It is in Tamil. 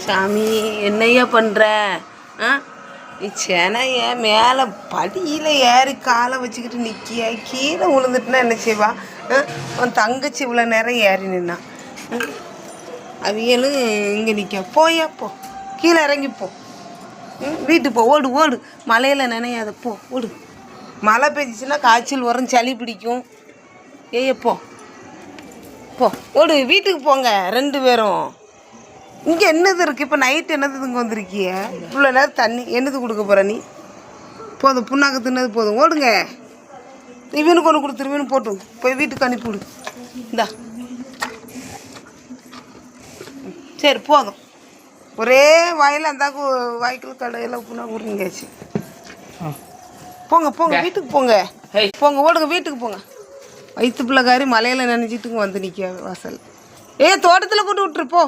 சாமி என்னையா பண்ணுற? நீ சென்னைய மேலே படியில் ஏறி காலை வச்சுக்கிட்டு நிற்கிய கீழே விழுந்துட்டுனா என்ன செய்வா? உன் தங்கச்சி இவ்வளோ நேரம் ஏறி நின்னான். அவியலும் இங்கே நிற்க போயா போ, கீழே இறங்கிப்போ, வீட்டுக்கு போ, ஓடு ஓடு, மழையில் நினையாத போ, ஓடு. மழை பெஞ்சிச்சுன்னா காய்ச்சல் வரும், சளி பிடிக்கும். போ போ, ஓடு, வீட்டுக்கு போங்க 2 பேரும். இங்கே என்னது இருக்குது? இப்போ நைட்டு என்னது இங்கே வந்திருக்கிய? இவ்வளோ நேரம் தண்ணி என்னது கொடுக்க போகிற நீ? போதும், புண்ணாக்கு தின்னது போதும், ஓடுங்க. இவனுக்கு ஒன்று கொடுத்துருவீனு போட்டு போய் வீட்டுக்கு அனுப்பிவிடு. இந்தா சரி போதும். ஒரே வாயில் அந்தாக்கு வாய்க்கில் கடையில் புண்ணாக்கு உருங்கியாச்சு. போங்க போங்க, வீட்டுக்கு போங்க, போங்க, ஓடுங்க, வீட்டுக்கு போங்க. வயிற்று பிள்ளைக்காரி மலையில் நினைச்சிட்டுங்க வந்து நிற்க வாசல். தோட்டத்தில் கொண்டு விட்டுரு போ.